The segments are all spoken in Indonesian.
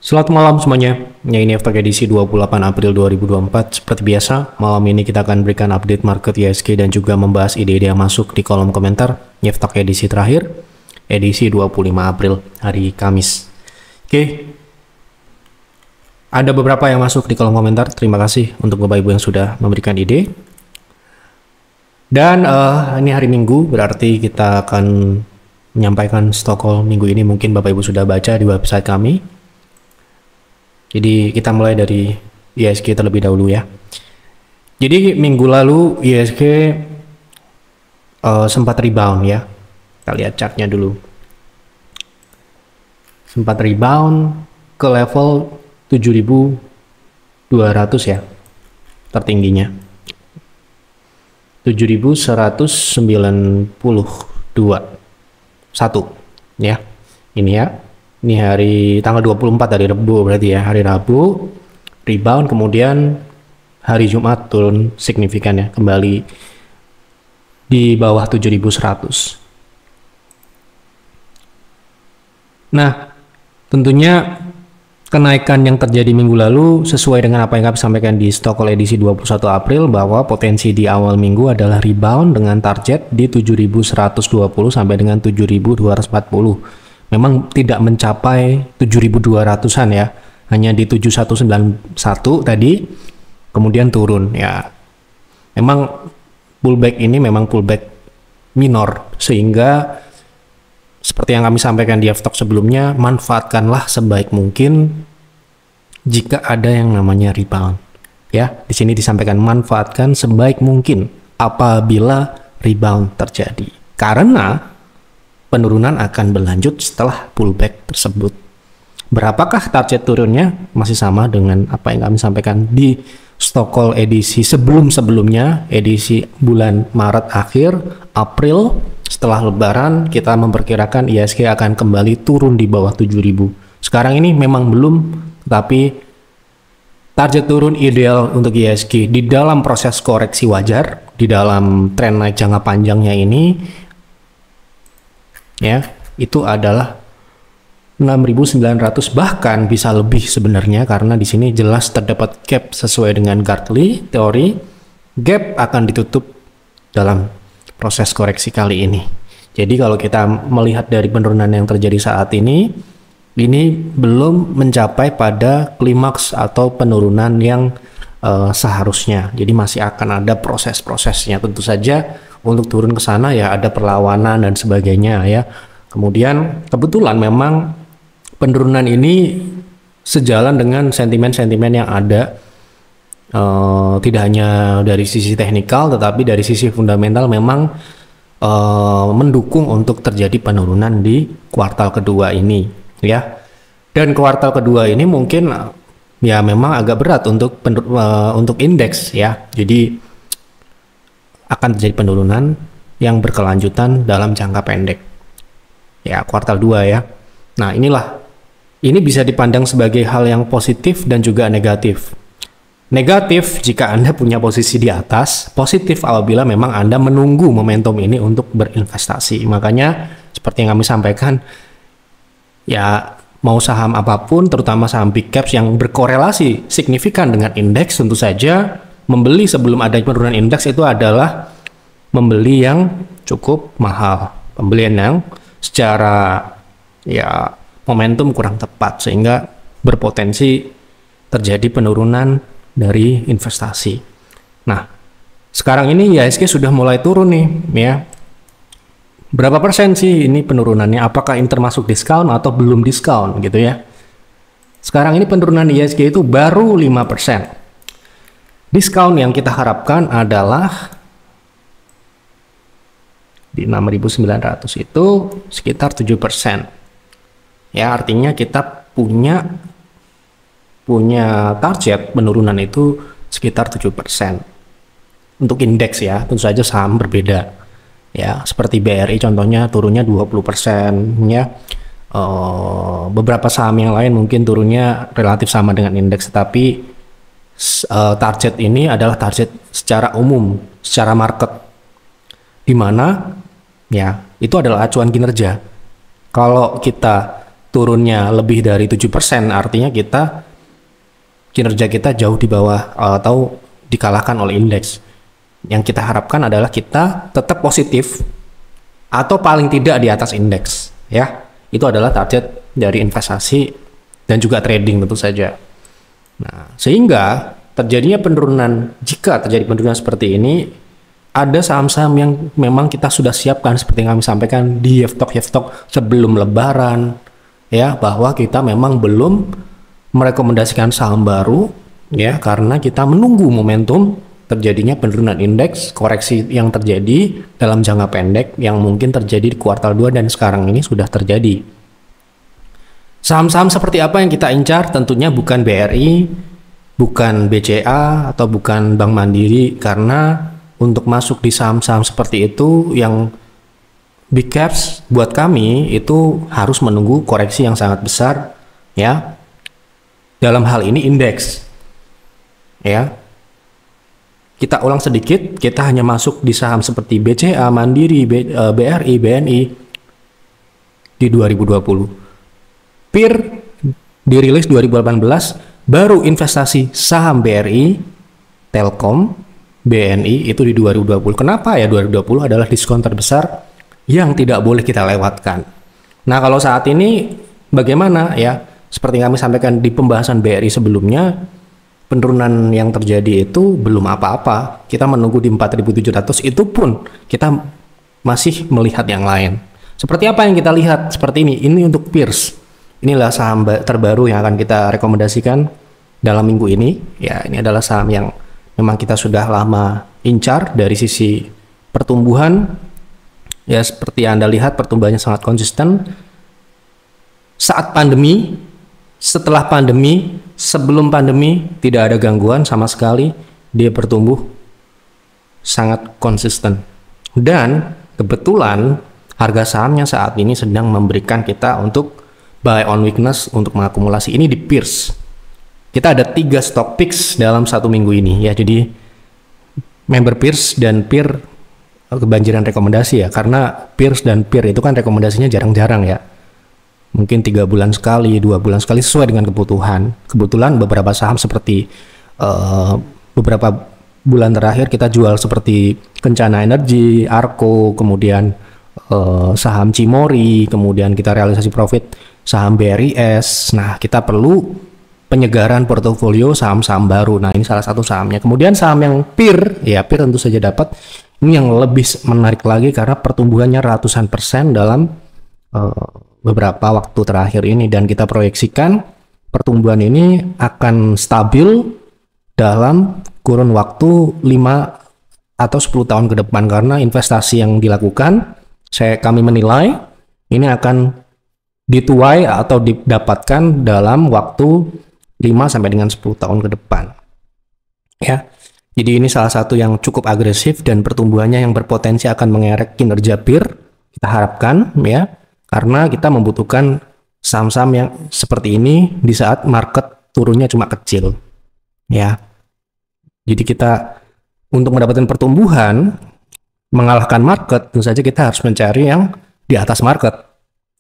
Selamat malam semuanya. Ya, ini FTK edisi 28 April 2024. Seperti biasa, malam ini kita akan berikan update market IHSG dan juga membahas ide-ide yang masuk di kolom komentar. FTK edisi terakhir, edisi 25 April, hari Kamis. Oke. Ada beberapa yang masuk di kolom komentar. Terima kasih untuk Bapak Ibu yang sudah memberikan ide. Dan ini hari Minggu, berarti kita akan menyampaikan stock call minggu ini. Mungkin Bapak Ibu sudah baca di website kami. Jadi kita mulai dari IHSG terlebih dahulu ya. Jadi minggu lalu IHSG sempat rebound ya. Kita lihat chartnya dulu. Sempat rebound ke level 7.200 ya. Tertingginya 7.192 1 ya. Ini ya. Ini hari tanggal 24 dari Rabu berarti ya, hari Rabu rebound, kemudian hari Jumat turun signifikan ya, kembali di bawah 7.100. Nah, tentunya kenaikan yang terjadi minggu lalu sesuai dengan apa yang kami sampaikan di stock call edisi 21 April, bahwa potensi di awal minggu adalah rebound dengan target di 7.120 sampai dengan 7.240. Memang tidak mencapai 7.200-an ya, hanya di 7.191 tadi, kemudian turun ya. Memang pullback ini memang pullback minor, sehingga seperti yang kami sampaikan di F-Talk sebelumnya, manfaatkanlah sebaik mungkin jika ada yang namanya rebound. Ya, di sini disampaikan manfaatkan sebaik mungkin apabila rebound terjadi. Karena penurunan akan berlanjut setelah pullback tersebut. Berapakah target turunnya? Masih sama dengan apa yang kami sampaikan di stock call edisi sebelum-sebelumnya, edisi bulan Maret akhir, April, setelah Lebaran, kita memperkirakan IHSG akan kembali turun di bawah 7.000. Sekarang ini memang belum, tapi target turun ideal untuk IHSG di dalam proses koreksi wajar, di dalam tren naik jangka panjangnya ini, ya, itu adalah 6.900, bahkan bisa lebih sebenarnya, karena di sini jelas terdapat gap sesuai dengan Gartley teori. Gap akan ditutup dalam proses koreksi kali ini. Jadi kalau kita melihat dari penurunan yang terjadi saat ini belum mencapai pada klimaks atau penurunan yang seharusnya. Jadi masih akan ada proses-prosesnya. Tentu saja untuk turun ke sana ya ada perlawanan dan sebagainya ya. Kemudian kebetulan memang penurunan ini sejalan dengan sentimen-sentimen yang ada, tidak hanya dari sisi teknikal tetapi dari sisi fundamental memang mendukung untuk terjadi penurunan di kuartal kedua ini ya. Dan kuartal kedua ini mungkin ya memang agak berat untuk indeks ya. Jadi akan terjadi penurunan yang berkelanjutan dalam jangka pendek ya, kuartal 2 ya. Nah, ini bisa dipandang sebagai hal yang positif dan juga negatif. Negatif jika Anda punya posisi di atas, positif apabila memang Anda menunggu momentum ini untuk berinvestasi. Makanya seperti yang kami sampaikan ya, mau saham apapun, terutama saham big caps yang berkorelasi signifikan dengan indeks, tentu saja membeli sebelum ada penurunan indeks itu adalah membeli yang cukup mahal, pembelian yang secara ya momentum kurang tepat, sehingga berpotensi terjadi penurunan dari investasi. Nah, sekarang ini IHSG sudah mulai turun nih ya. Berapa persen sih ini penurunannya? Apakah ini termasuk diskon atau belum diskon gitu ya? Sekarang ini penurunan IHSG itu baru 5%. Diskon yang kita harapkan adalah di 6.900 itu sekitar 7%. Ya, artinya kita punya target penurunan itu sekitar 7%. Untuk indeks ya, tentu saja saham berbeda. Ya, seperti BRI contohnya turunnya 20% ya. Beberapa saham yang lain mungkin turunnya relatif sama dengan indeks, tetapi target ini adalah target secara umum, secara market, di mana ya itu adalah acuan kinerja. Kalau kita turunnya lebih dari 7%, artinya kinerja kita jauh di bawah atau dikalahkan oleh indeks. Yang kita harapkan adalah kita tetap positif atau paling tidak di atas indeks, ya. Itu adalah target dari investasi dan juga trading tentu saja. Nah, sehingga jika terjadi penurunan seperti ini, ada saham-saham yang memang kita sudah siapkan seperti yang kami sampaikan di Yeftok sebelum Lebaran, ya, bahwa kita memang belum merekomendasikan saham baru, ya, karena kita menunggu momentum terjadinya penurunan indeks, koreksi yang terjadi dalam jangka pendek yang mungkin terjadi di kuartal 2 dan sekarang ini sudah terjadi. Saham-saham seperti apa yang kita incar? Tentunya bukan BRI, bukan BCA, atau bukan Bank Mandiri, karena untuk masuk di saham-saham seperti itu yang big caps buat kami itu harus menunggu koreksi yang sangat besar, ya. Dalam hal ini indeks, ya. Kita ulang sedikit, kita hanya masuk di saham seperti BCA, Mandiri, BRI, BNI di 2020. PIR dirilis 2018, baru investasi saham BRI, Telkom, BNI itu di 2020. Kenapa ya 2020 adalah diskon terbesar yang tidak boleh kita lewatkan. Nah, kalau saat ini bagaimana ya? Seperti kami sampaikan di pembahasan BRI sebelumnya, penurunan yang terjadi itu belum apa-apa. Kita menunggu di 4.700, itu pun kita masih melihat yang lain. Seperti apa yang kita lihat? Seperti ini untuk PIRS. Inilah saham terbaru yang akan kita rekomendasikan dalam minggu ini. Ya, ini adalah saham yang memang kita sudah lama incar dari sisi pertumbuhan. Ya, seperti yang Anda lihat pertumbuhannya sangat konsisten. Saat pandemi, setelah pandemi, sebelum pandemi tidak ada gangguan sama sekali. Dia bertumbuh sangat konsisten. Dan kebetulan harga sahamnya saat ini sedang memberikan kita untuk buy on weakness untuk mengakumulasi. Ini di PIRS. Kita ada 3 stock picks dalam 1 minggu ini ya. Jadi member PIRS dan PIR kebanjiran rekomendasi ya. Karena PIRS dan PIR itu kan rekomendasinya jarang-jarang ya. Mungkin 3 bulan sekali, 2 bulan sekali sesuai dengan kebutuhan. Kebetulan beberapa saham seperti beberapa bulan terakhir kita jual seperti Kencana Energi, Arko, kemudian saham Cimori, kemudian kita realisasi profit saham BRIS. Nah, kita perlu penyegaran portofolio saham-saham baru. Nah, ini salah satu sahamnya. Kemudian saham yang PIR, ya PIR tentu saja dapat. Ini yang lebih menarik lagi karena pertumbuhannya ratusan persen dalam beberapa waktu terakhir ini, dan kita proyeksikan pertumbuhan ini akan stabil dalam kurun waktu 5 atau 10 tahun ke depan, karena investasi yang dilakukan kami menilai ini akan dituai atau didapatkan dalam waktu 5 sampai dengan 10 tahun ke depan. Ya. Jadi ini salah satu yang cukup agresif dan pertumbuhannya yang berpotensi akan mengerek kinerja PIR. Kita harapkan ya, karena kita membutuhkan saham-saham yang seperti ini di saat market turunnya cuma kecil. Ya. Jadi kita untuk mendapatkan pertumbuhan mengalahkan market, tentu saja kita harus mencari yang di atas market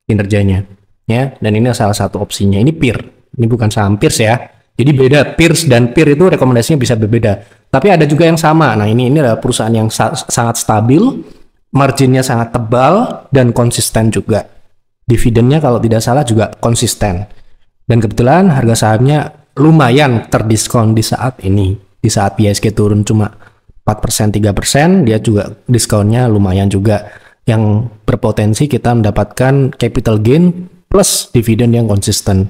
kinerjanya, ya. Dan ini salah satu opsinya. Ini PIR, ini bukan saham PIRS ya. Jadi beda, PIRS dan PIR itu rekomendasinya bisa berbeda. Tapi ada juga yang sama. Nah, ini adalah perusahaan yang sangat stabil, marginnya sangat tebal dan konsisten juga. Dividennya kalau tidak salah juga konsisten. Dan kebetulan harga sahamnya lumayan terdiskon di saat ini. Di saat IHSG turun cuma 4%, 3%, dia juga diskonnya lumayan juga, yang berpotensi kita mendapatkan capital gain plus dividen yang konsisten.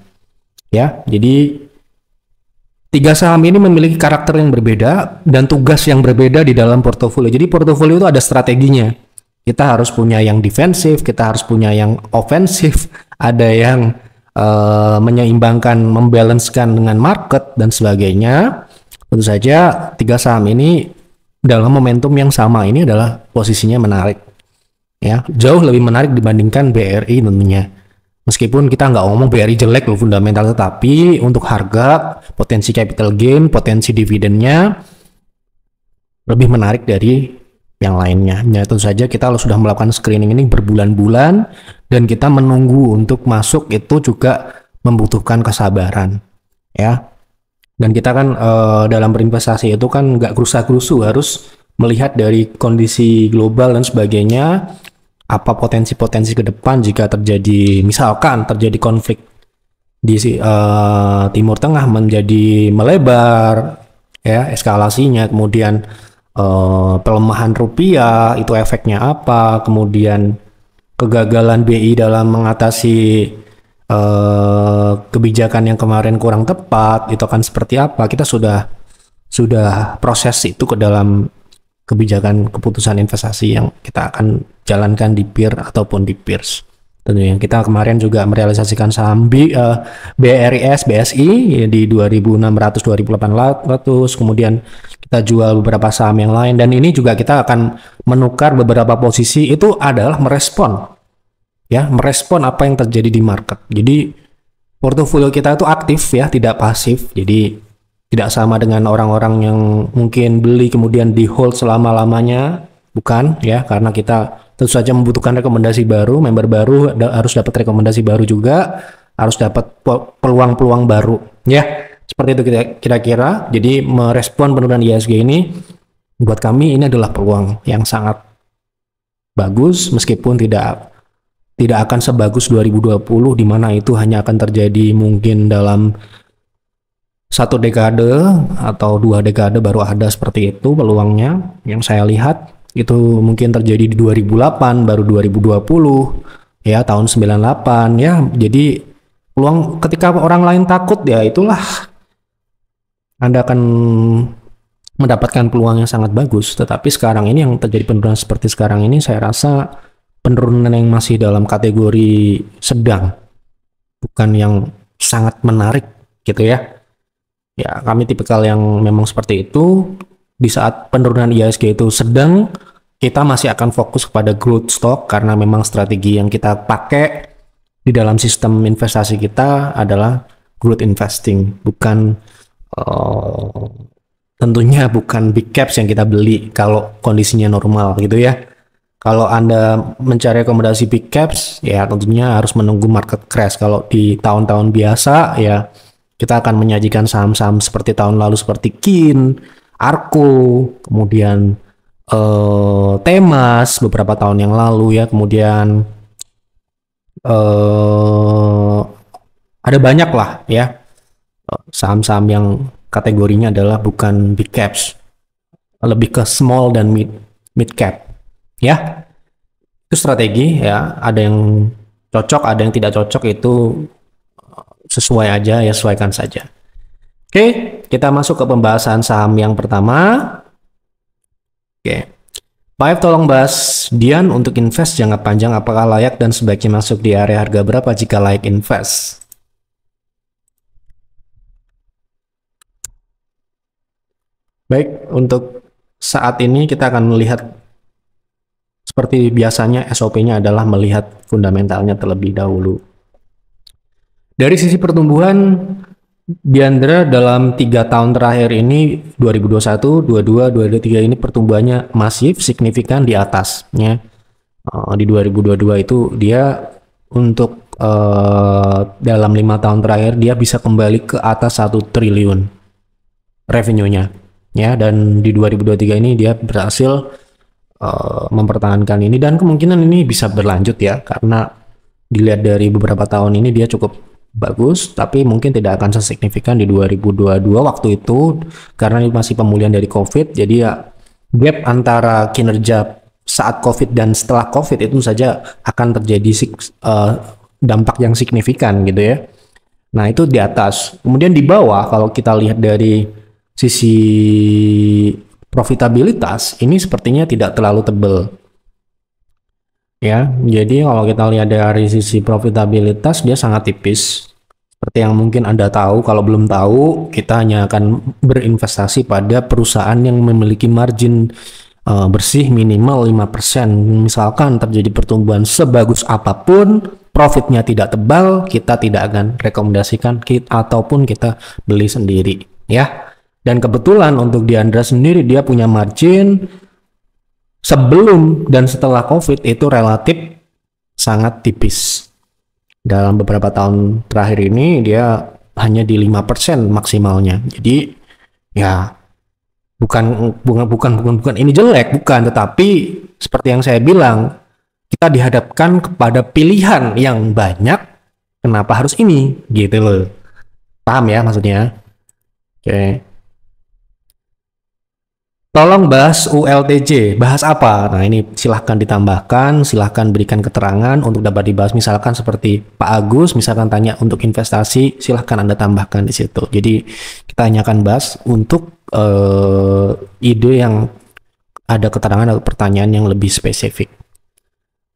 Ya, jadi 3 saham ini memiliki karakter yang berbeda dan tugas yang berbeda di dalam portofolio. Jadi portofolio itu ada strateginya. Kita harus punya yang defensif, kita harus punya yang ofensif, ada yang menyeimbangkan, membalancekan dengan market dan sebagainya. Tentu saja 3 saham ini dalam momentum yang sama ini adalah posisinya menarik. Ya, jauh lebih menarik dibandingkan BRI tentunya. Meskipun kita nggak ngomong BRI jelek loh fundamental, tetapi untuk harga, potensi capital gain, potensi dividennya lebih menarik dari yang lainnya. Ya, tentu saja kita sudah melakukan screening ini berbulan-bulan dan kita menunggu untuk masuk itu juga membutuhkan kesabaran, ya. Dan kita kan dalam berinvestasi itu kan nggak gerusa-gerusu, harus melihat dari kondisi global dan sebagainya, apa potensi-potensi ke depan jika terjadi, misalkan terjadi konflik di Timur Tengah menjadi melebar, ya, eskalasinya, kemudian pelemahan rupiah itu efeknya apa, kemudian kegagalan BI dalam mengatasi kebijakan yang kemarin kurang tepat itu akan seperti apa. Kita sudah proses itu ke dalam kebijakan keputusan investasi yang kita akan jalankan di peer ataupun di peers. Tentunya kita kemarin juga merealisasikan saham BRIS, BSI di 2.600, 2.800, kemudian kita jual beberapa saham yang lain, dan ini juga kita akan menukar beberapa posisi. Itu adalah merespon apa yang terjadi di market. Jadi portofolio kita itu aktif, ya, tidak pasif. Jadi tidak sama dengan orang-orang yang mungkin beli kemudian di hold selama-lamanya, bukan, ya, karena kita tentu saja membutuhkan rekomendasi baru, member baru harus dapat rekomendasi baru juga, harus dapat peluang-peluang baru, ya. Seperti itu kira-kira. Jadi merespon penurunan IHSG ini buat kami ini adalah peluang yang sangat bagus, meskipun tidak akan sebagus 2020 di mana itu hanya akan terjadi mungkin dalam 1 dekade atau 2 dekade baru ada seperti itu peluangnya. Yang saya lihat itu mungkin terjadi di 2008, baru 2020, ya, tahun 98, ya. Jadi peluang ketika orang lain takut, ya itulah Anda akan mendapatkan peluang yang sangat bagus. Tetapi sekarang ini yang terjadi penurunan seperti sekarang ini, saya rasa penurunan yang masih dalam kategori sedang, bukan yang sangat menarik, gitu ya. Ya, kami tipikal yang memang seperti itu. Di saat penurunan IHSG itu sedang, kita masih akan fokus kepada growth stock karena memang strategi yang kita pakai di dalam sistem investasi kita adalah growth investing, bukan tentunya bukan big caps yang kita beli kalau kondisinya normal, gitu ya. Kalau Anda mencari rekomendasi big caps, ya tentunya harus menunggu market crash. Kalau di tahun-tahun biasa, ya kita akan menyajikan saham-saham seperti tahun lalu seperti Kin, Arko, kemudian Temas beberapa tahun yang lalu, ya. Kemudian ada banyak lah, ya, saham-saham yang kategorinya adalah bukan big caps, lebih ke small dan mid cap, ya. Itu strategi, ya. Ada yang cocok, ada yang tidak cocok, itu sesuai aja, ya, sesuaikan saja. Oke, kita masuk ke pembahasan saham yang pertama. Oke, Pak F, tolong bahas Dian untuk invest jangka panjang, apakah layak dan sebaiknya masuk di area harga berapa jika layak invest? Baik, untuk saat ini kita akan melihat seperti biasanya SOP-nya adalah melihat fundamentalnya terlebih dahulu. Dari sisi pertumbuhan, Diandra dalam 3 tahun terakhir ini 2021, 22, 2023 ini pertumbuhannya masif, signifikan di atas, ya. Di 2022 itu dia untuk dalam 5 tahun terakhir dia bisa kembali ke atas 1 triliun revenue-nya, ya. Dan di 2023 ini dia berhasil mempertahankan ini, dan kemungkinan ini bisa berlanjut, ya, karena dilihat dari beberapa tahun ini dia cukup bagus, tapi mungkin tidak akan sesignifikan di 2022 waktu itu karena ini masih pemulihan dari COVID. Jadi ya gap antara kinerja saat COVID dan setelah COVID itu saja akan terjadi dampak yang signifikan, gitu ya. Nah, itu di atas. Kemudian di bawah kalau kita lihat dari sisi profitabilitas ini sepertinya tidak terlalu tebal. Ya, jadi kalau kita lihat dari sisi profitabilitas dia sangat tipis. Seperti yang mungkin Anda tahu, kalau belum tahu, kita hanya akan berinvestasi pada perusahaan yang memiliki margin bersih minimal 5%. Misalkan terjadi pertumbuhan sebagus apapun, profitnya tidak tebal, kita tidak akan rekomendasikan ataupun kita beli sendiri, ya. Dan kebetulan untuk Diandra sendiri dia punya margin sebelum dan setelah COVID itu relatif sangat tipis. Dalam beberapa tahun terakhir ini dia hanya di 5% maksimalnya. Jadi ya bukan ini jelek, bukan, tetapi seperti yang saya bilang, kita dihadapkan kepada pilihan yang banyak, kenapa harus ini gitu loh. Paham ya maksudnya? Oke. Tolong bahas ULTJ, bahas apa? Nah ini silahkan ditambahkan, silahkan berikan keterangan untuk dapat dibahas. Misalkan seperti Pak Agus, misalkan tanya untuk investasi, silahkan Anda tambahkan di situ. Jadi kita hanya akan bahas untuk ide yang ada keterangan atau pertanyaan yang lebih spesifik.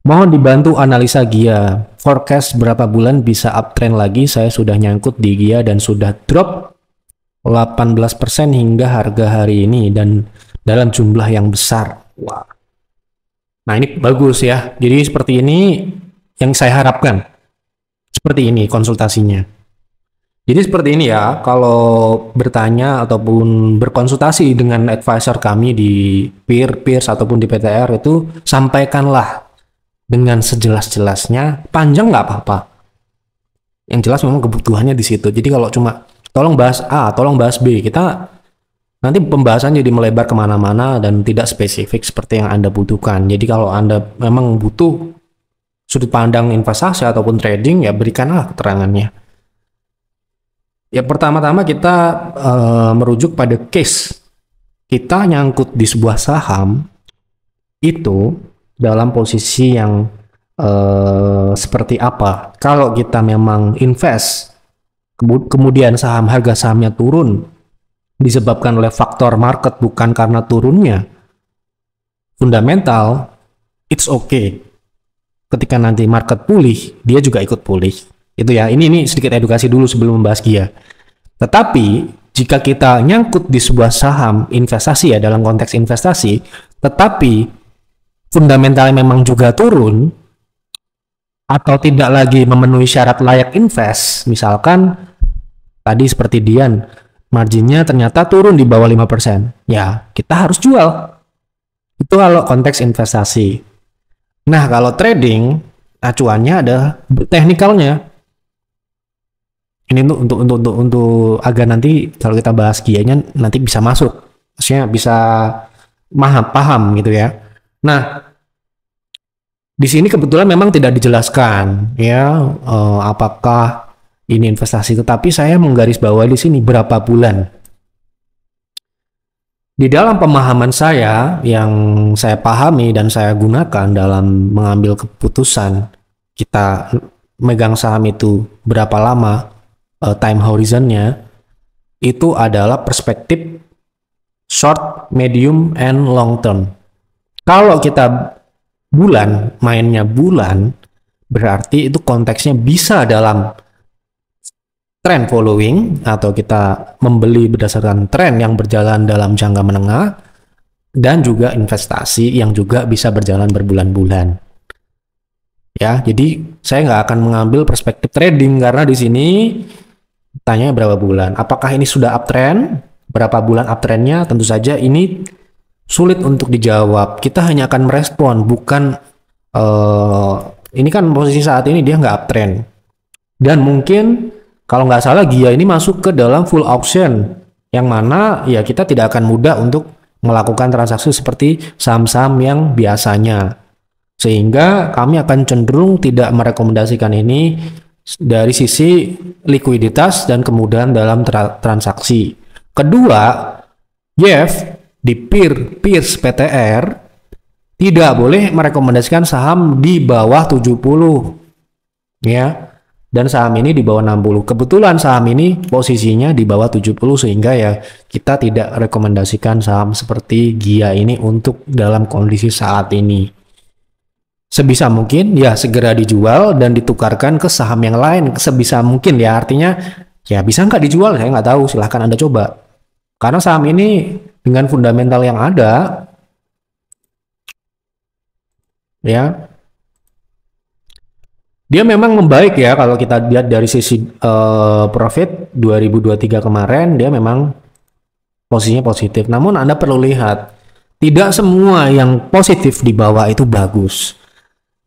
Mohon dibantu analisa GIA, forecast berapa bulan bisa uptrend lagi, saya sudah nyangkut di GIA dan sudah drop 18% hingga harga hari ini dan dalam jumlah yang besar. Wah. Nah ini bagus ya. Jadi seperti ini yang saya harapkan. Seperti ini konsultasinya. Jadi seperti ini ya. Kalau bertanya ataupun berkonsultasi dengan advisor kami di peers ataupun di PTR itu sampaikanlah dengan sejelas-jelasnya. Panjang nggak apa-apa. Yang jelas memang kebutuhannya di situ. Jadi kalau cuma tolong bahas A, tolong bahas B, kita nanti pembahasan jadi melebar kemana-mana dan tidak spesifik seperti yang Anda butuhkan. Jadi kalau Anda memang butuh sudut pandang investasi ataupun trading, ya berikanlah keterangannya. Ya pertama-tama kita merujuk pada case. Kita nyangkut di sebuah saham itu dalam posisi yang seperti apa. Kalau kita memang invest, kemudian harga sahamnya turun disebabkan oleh faktor market bukan karena turunnya fundamental, it's okay. Ketika nanti market pulih, dia juga ikut pulih. Itu ya, ini sedikit edukasi dulu sebelum membahas GIA. Tetapi jika kita nyangkut di sebuah saham investasi ya, dalam konteks investasi, tetapi fundamentalnya memang juga turun atau tidak lagi memenuhi syarat layak invest, misalkan tadi seperti Dian, marginnya ternyata turun di bawah 5%. Ya, kita harus jual. Itu kalau konteks investasi. Nah, kalau trading, acuannya ada teknikalnya. Ini untuk agar nanti kalau kita bahas GIA-nya nanti bisa masuk. Maksudnya bisa paham gitu ya. Nah, di sini kebetulan memang tidak dijelaskan ya apakah ini investasi, tetapi saya menggarisbawahi di sini berapa bulan. Di dalam pemahaman saya yang saya pahami dan saya gunakan dalam mengambil keputusan kita megang saham itu berapa lama time horizonnya, itu adalah perspektif short, medium, and long term. Kalau kita mainnya bulan, berarti itu konteksnya bisa dalam trend following atau kita membeli berdasarkan tren yang berjalan dalam jangka menengah, dan juga investasi yang juga bisa berjalan berbulan-bulan. Ya, jadi saya nggak akan mengambil perspektif trading karena di sini tanya berapa bulan. Apakah ini sudah uptrend? Berapa bulan uptrendnya? Tentu saja ini sulit untuk dijawab. Kita hanya akan merespon, bukan ini kan posisi saat ini dia nggak uptrend. Dan mungkin kalau nggak salah GIA ini masuk ke dalam full auction, yang mana ya kita tidak akan mudah untuk melakukan transaksi seperti saham-saham yang biasanya. Sehingga kami akan cenderung tidak merekomendasikan ini dari sisi likuiditas dan kemudahan dalam transaksi. Kedua, Jeff di peers PTR tidak boleh merekomendasikan saham di bawah 70 ya, dan saham ini di bawah 60. Kebetulan saham ini posisinya di bawah 70 sehingga ya kita tidak rekomendasikan saham seperti GIA ini untuk dalam kondisi saat ini. Sebisa mungkin ya segera dijual dan ditukarkan ke saham yang lain sebisa mungkin ya, artinya ya bisa nggak dijual saya nggak tahu, silahkan Anda coba karena saham ini dengan fundamental yang ada ya dia memang membaik ya. Kalau kita lihat dari sisi profit 2023 kemarin dia memang posisinya positif, namun Anda perlu lihat Tidak semua yang positif di bawah itu bagus.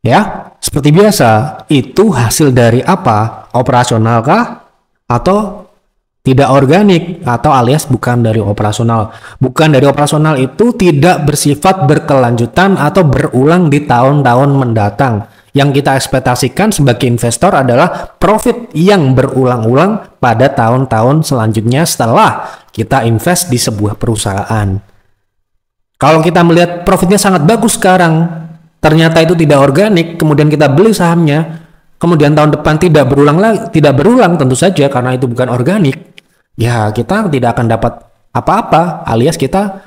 Ya, seperti biasa, itu hasil dari apa? Operasional kah? Atau tidak organik? Atau alias bukan dari operasional? Bukan dari operasional itu tidak bersifat berkelanjutan atau berulang di tahun-tahun mendatang. Yang kita ekspektasikan sebagai investor adalah profit yang berulang-ulang pada tahun-tahun selanjutnya setelah kita invest di sebuah perusahaan. Kalau kita melihat profitnya sangat bagus sekarang, ternyata itu tidak organik, kemudian kita beli sahamnya, kemudian tahun depan tidak berulang tentu saja karena itu bukan organik. Ya, kita tidak akan dapat apa-apa, alias kita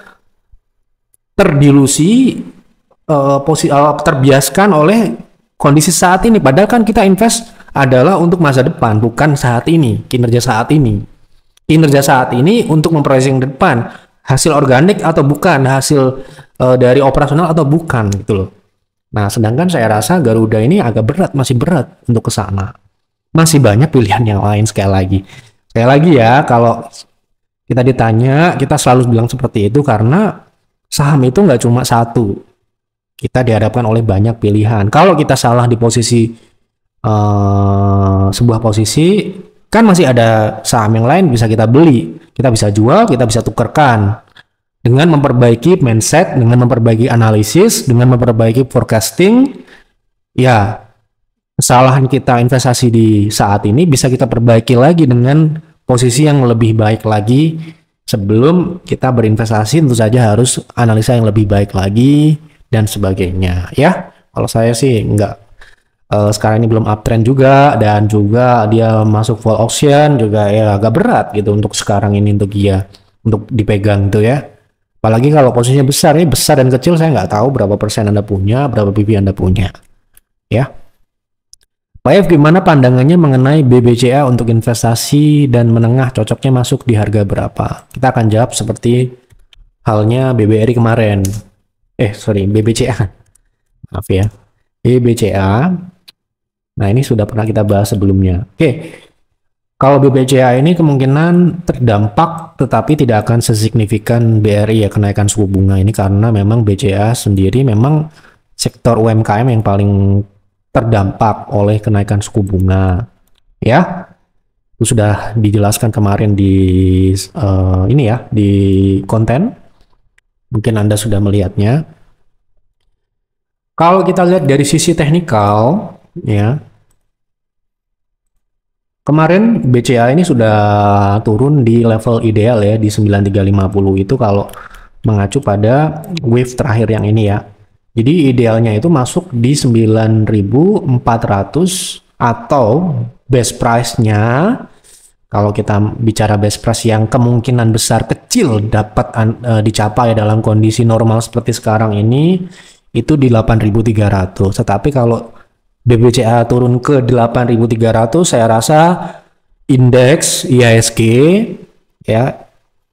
terdilusi, terbiaskan oleh kondisi saat ini. Padahal kan kita invest adalah untuk masa depan, bukan saat ini, kinerja saat ini. Kinerja saat ini untuk memproyeksi depan. Hasil organik atau bukan, hasil dari operasional atau bukan gitu loh. Nah, sedangkan saya rasa Garuda ini agak berat, masih berat untuk ke sana. Masih banyak pilihan yang lain sekali lagi. Sekali lagi ya, kalau kita ditanya, kita selalu bilang seperti itu karena saham itu nggak cuma satu. Kita dihadapkan oleh banyak pilihan. Kalau kita salah di posisi sebuah posisi, kan masih ada saham yang lain bisa kita beli. Kita bisa jual, kita bisa tukarkan dengan memperbaiki mindset, dengan memperbaiki analisis, dengan memperbaiki forecasting. Ya, kesalahan kita investasi di saat ini bisa kita perbaiki lagi dengan posisi yang lebih baik lagi. Sebelum kita berinvestasi tentu saja harus analisa yang lebih baik lagi dan sebagainya. Ya, kalau saya sih enggak. Sekarang ini belum uptrend juga, dan juga dia masuk full auction juga ya agak berat gitu untuk sekarang ini untuk dia untuk dipegang tuh ya. Apalagi kalau posisinya besar, ini besar dan kecil saya nggak tahu berapa persen Anda punya, berapa PP Anda punya. Ya. Pak F, gimana pandangannya mengenai BBCA untuk investasi dan menengah, cocoknya masuk di harga berapa? Kita akan jawab seperti halnya BBRI kemarin. BBCA. Maaf ya. BBCA. Nah, ini sudah pernah kita bahas sebelumnya. Oke, kalau BBCA ini kemungkinan terdampak tetapi tidak akan sesignifikan BRI ya, kenaikan suku bunga ini, karena memang BCA sendiri memang sektor UMKM yang paling terdampak oleh kenaikan suku bunga. Ya, itu sudah dijelaskan kemarin di ini ya, di konten. Mungkin Anda sudah melihatnya. Kalau kita lihat dari sisi teknikal, ya, kemarin BCA ini sudah turun di level ideal ya, di 9350 itu kalau mengacu pada wave terakhir yang ini ya. Jadi idealnya itu masuk di 9400 atau best price-nya, kalau kita bicara best price yang kemungkinan besar kecil dapat dicapai dalam kondisi normal seperti sekarang ini, itu di 8300. Tetapi kalau BBCA turun ke 8300, saya rasa indeks IHSG ya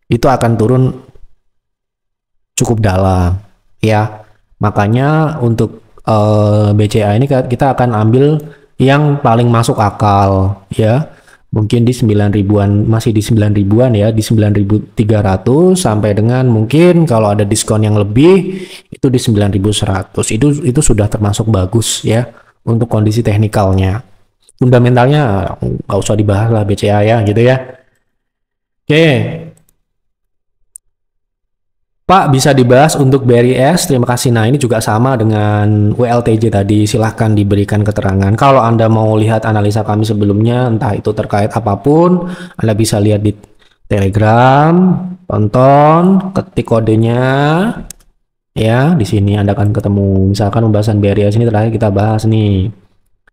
itu akan turun cukup dalam ya. Makanya untuk BCA ini kita akan ambil yang paling masuk akal ya. Mungkin di 9.000-an, masih di 9.000-an ya, di 9.300 sampai dengan mungkin kalau ada diskon yang lebih itu di 9.100. Itu sudah termasuk bagus ya untuk kondisi teknikalnya. Fundamentalnya nggak usah dibahas lah BCA ya gitu ya. Oke. Pak, bisa dibahas untuk BRIS, terima kasih. Nah, ini juga sama dengan WLTJ tadi, silahkan diberikan keterangan. Kalau Anda mau lihat analisa kami sebelumnya, entah itu terkait apapun, Anda bisa lihat di Telegram, tonton, ketik kodenya, ya, di sini Anda akan ketemu. Misalkan pembahasan BRIS ini terakhir kita bahas nih,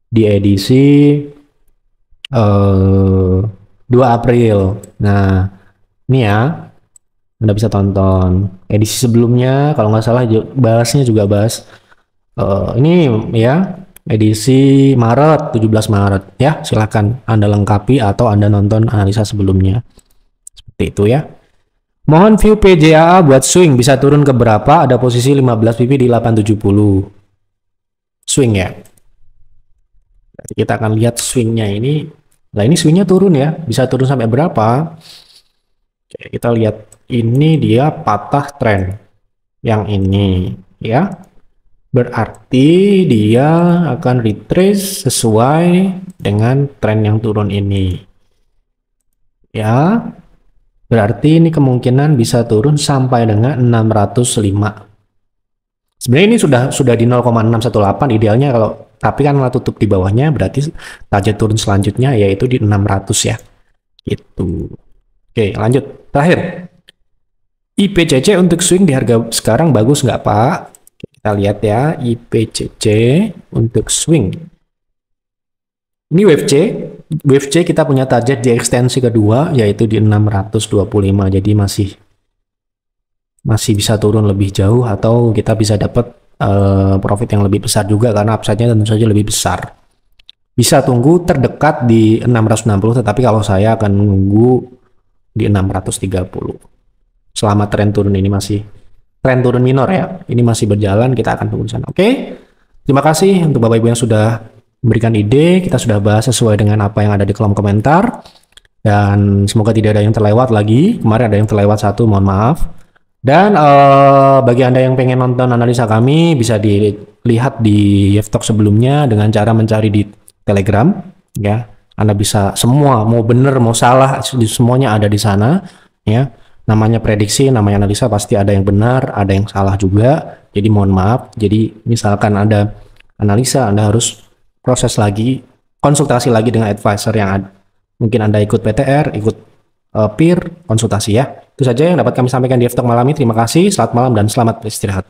di edisi 2 April. Nah, ini ya. Anda bisa tonton edisi sebelumnya, kalau nggak salah bahasnya juga bahas ini ya, edisi Maret, 17 Maret ya. Silakan Anda lengkapi atau Anda nonton analisa sebelumnya. Seperti itu ya. Mohon view PJAA buat swing bisa turun ke berapa? Ada posisi 15 PP di 870. Swing ya. Kita akan lihat swingnya ini. Nah, ini swingnya turun ya. Bisa turun sampai berapa? Oke, kita lihat. Ini dia patah tren yang ini ya. Berarti dia akan retrace sesuai dengan tren yang turun ini. Ya, berarti ini kemungkinan bisa turun sampai dengan 605. Sebenarnya ini sudah di 0,618 idealnya kalau, tapi kan tutup di bawahnya berarti target turun selanjutnya yaitu di 600 ya. Gitu. Oke, lanjut. Terakhir. IPCC untuk swing di harga sekarang bagus nggak Pak? Kita lihat ya, IPCC untuk swing. Ini wave C kita punya target di ekstensi kedua yaitu di 625. Jadi masih bisa turun lebih jauh atau kita bisa dapat profit yang lebih besar juga karena upside-nya tentu saja lebih besar. Bisa tunggu terdekat di 660, tetapi kalau saya akan menunggu di 630. Selama tren turun ini masih tren turun minor ya, ini masih berjalan, kita akan tunggu di sana. Oke, terima kasih untuk Bapak Ibu yang sudah memberikan ide. Kita sudah bahas sesuai dengan apa yang ada di kolom komentar, dan semoga tidak ada yang terlewat lagi. Kemarin ada yang terlewat satu, mohon maaf. Dan bagi Anda yang pengen nonton analisa kami, bisa dilihat di Yeftalk sebelumnya dengan cara mencari di Telegram ya. Anda bisa semua, mau bener mau salah, semuanya ada di sana ya. Namanya prediksi, namanya analisa, pasti ada yang benar, ada yang salah juga. Jadi mohon maaf. Jadi misalkan ada analisa, Anda harus proses lagi, konsultasi lagi dengan advisor yang ada. Mungkin Anda ikut PTR, ikut peer, konsultasi ya. Itu saja yang dapat kami sampaikan di Yeftalk malam ini. Terima kasih, selamat malam dan selamat beristirahat.